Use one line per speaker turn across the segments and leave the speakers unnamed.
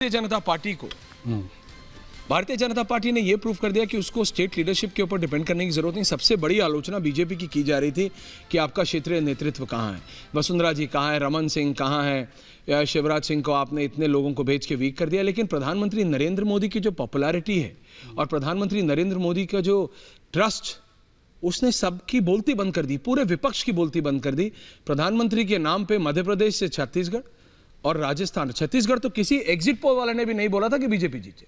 Bharatiya Janata party को Bharatiya Janata party ने यह प्रूव कर दिया कि उसको स्टेट लीडरशिप के ऊपर डिपेंड करने की जरूरत नहीं। सबसे बड़ी आलोचना बीजेपी की जा रही थी कि आपका क्षेत्रीय नेतृत्व कहाँ है, वसुंधरा जी कहाँ है, रमन सिंह कहाँ है, या शिवराज सिंह को आपने इतने लोगों को भेज के वीक कर दिया। लेकिन प्रधानमंत्री नरेंद्र मोदी की जो पॉपुलैरिटी है और प्रधानमंत्री नरेंद्र मोदी का जो ट्रस्ट, उसने सबकी बोलती बंद कर दी, पूरे विपक्ष की बोलती बंद कर दी। प्रधानमंत्री के नाम पे मध्य प्रदेश से छत्तीसगढ़ और राजस्थान, छत्तीसगढ़ तो किसी एग्जिट पोल वाले ने भी नहीं बोला था कि बीजेपी जीते।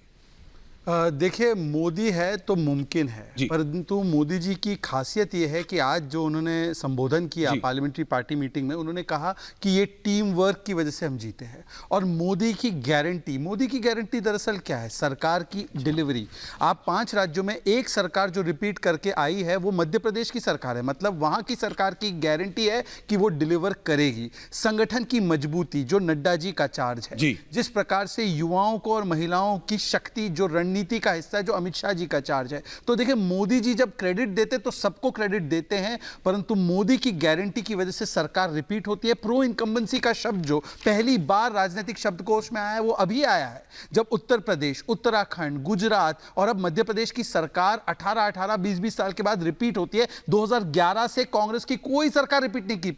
देखिए, मोदी है तो मुमकिन है, परंतु मोदी जी की खासियत यह है कि आज जो उन्होंने संबोधन किया पार्लियामेंट्री पार्टी मीटिंग में, उन्होंने कहा कि ये टीम वर्क की वजह से हम जीते हैं। और मोदी की गारंटी दरअसल क्या है? सरकार की डिलीवरी। आप 5 राज्यों में एक सरकार जो रिपीट करके आई है वो मध्य प्रदेश की सरकार है, मतलब वहां की सरकार की गारंटी है कि वो डिलीवर करेगी। संगठन की मजबूती जो नड्डा जी का चार्ज है, जिस प्रकार से युवाओं को और महिलाओं की शक्ति जो रणनीति का हिस्सा है, जो अमित शाह जी का चार्ज है। तो देखिए, मोदी जी जब क्रेडिट देते तो सबको क्रेडिट देते हैं, परंतु मोदी की गारंटी की वजह से सरकार रिपीट होती है। प्रो इनकम्बेंसी का शब्द जो पहली बार राजनीतिक शब्दकोश में आया है वो अभी आया है, जब उत्तर प्रदेश, उत्तराखंड, गुजरात और अब मध्य प्रदेश की सरकार 18-18, 20-20 साल के बाद रिपीट होती है। 2011 से कांग्रेस की कोई सरकार रिपीट नहीं की।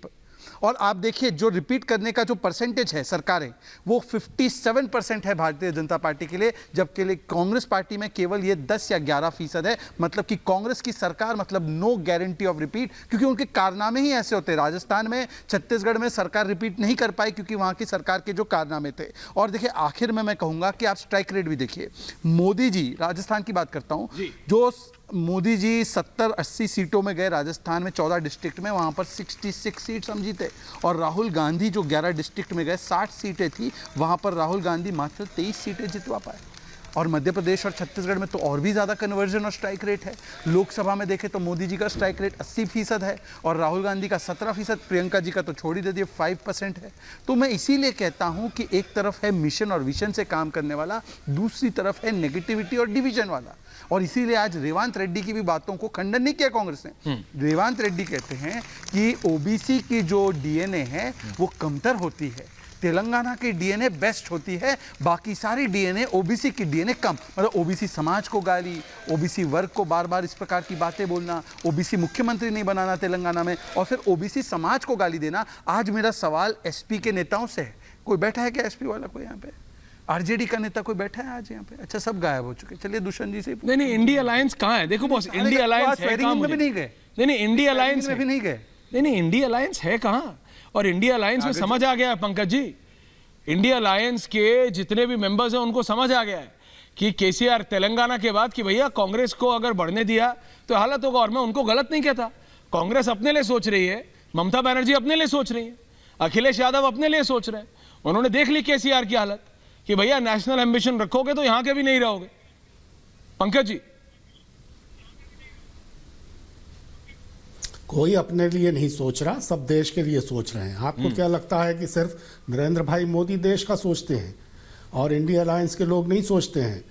और आप देखिए, जो रिपीट करने का जो परसेंटेज है सरकारें, वो 57% है भारतीय जनता पार्टी के लिए, जबकि कांग्रेस पार्टी में केवल ये 10 या 11% है। मतलब कि कांग्रेस की सरकार मतलब नो गारंटी ऑफ रिपीट, क्योंकि उनके कारनामे ही ऐसे होते हैं। राजस्थान में, छत्तीसगढ़ में सरकार रिपीट नहीं कर पाई क्योंकि वहां की सरकार के जो कारनामे थे। और देखिए, आखिर में मैं कहूंगा कि आप स्ट्राइक रेट भी देखिए। मोदी जी, राजस्थान की बात करता हूं, जो मोदी जी 70-80 सीटों में गए राजस्थान में, 14 डिस्ट्रिक्ट में, वहां पर 66 सीट हम जीते। और राहुल गांधी जो 11 डिस्ट्रिक्ट में गए, 60 सीटें थी, वहां पर राहुल गांधी मात्र 23 सीटें जितवा पाए। और मध्य प्रदेश और छत्तीसगढ़ में तो और भी ज़्यादा कन्वर्जन और स्ट्राइक रेट है। लोकसभा में देखें तो मोदी जी का स्ट्राइक रेट 80% है और राहुल गांधी का 17%, प्रियंका जी का तो छोड़ ही दे दिए 5% है। तो मैं इसीलिए कहता हूं कि एक तरफ है मिशन और विजन से काम करने वाला, दूसरी तरफ है नेगेटिविटी और डिवीजन वाला। और इसीलिए आज रेवंत रेड्डी की भी बातों को खंडन नहीं किया कांग्रेस ने। रेवंत रेड्डी कहते हैं कि ओबीसी की जो डीएनए है वो कमतर होती है, तेलंगाना की डीएनए बेस्ट होती है, बाकी सारी डीएनए, ओबीसी की डीएनए कम। मतलब ओबीसी समाज को गाली, ओबीसी वर्ग को बार बार इस प्रकार की बातें बोलना, ओबीसी मुख्यमंत्री नहीं बनाना तेलंगाना में, और फिर ओबीसी समाज को गाली देना। आज मेरा सवाल एसपी के नेताओं से है, कोई बैठा है क्या एसपी वाला? कोई यहाँ पे आरजेडी का नेता कोई बैठा है आज यहाँ पे? अच्छा, सब गायब हो चुके। चलिए दुष्यंत जी से।
नहीं, इंडिया अलायंस कहाँ है? देखो बॉस, इंडिया अलायंस है कहाँ?
में भी नहीं गए।
नहीं, इंडिया अलायंस
में भी नहीं गए।
नहीं, इंडिया अलायंस है कहाँ? और इंडिया अलायंस में समझ आ गया है पंकज जी, इंडिया अलायंस के जितने भी मेंबर्स हैं उनको समझ आ गया है कि केसीआर तेलंगाना के बाद कि भैया कांग्रेस को अगर बढ़ने दिया तो हालत होगा। और मैं उनको गलत नहीं कहता, कांग्रेस अपने लिए सोच रही है, ममता बनर्जी अपने लिए सोच रही है, अखिलेश यादव अपने लिए सोच रहे हैं। उन्होंने देख ली केसीआर की हालत कि भैया नेशनल एम्बिशन रखोगे तो यहां के भी नहीं रहोगे। पंकज जी,
कोई अपने लिए नहीं सोच रहा, सब देश के लिए सोच रहे हैं। आपको क्या लगता है कि सिर्फ नरेंद्र भाई मोदी देश का सोचते हैं और इंडिया अलायंस के लोग नहीं सोचते हैं?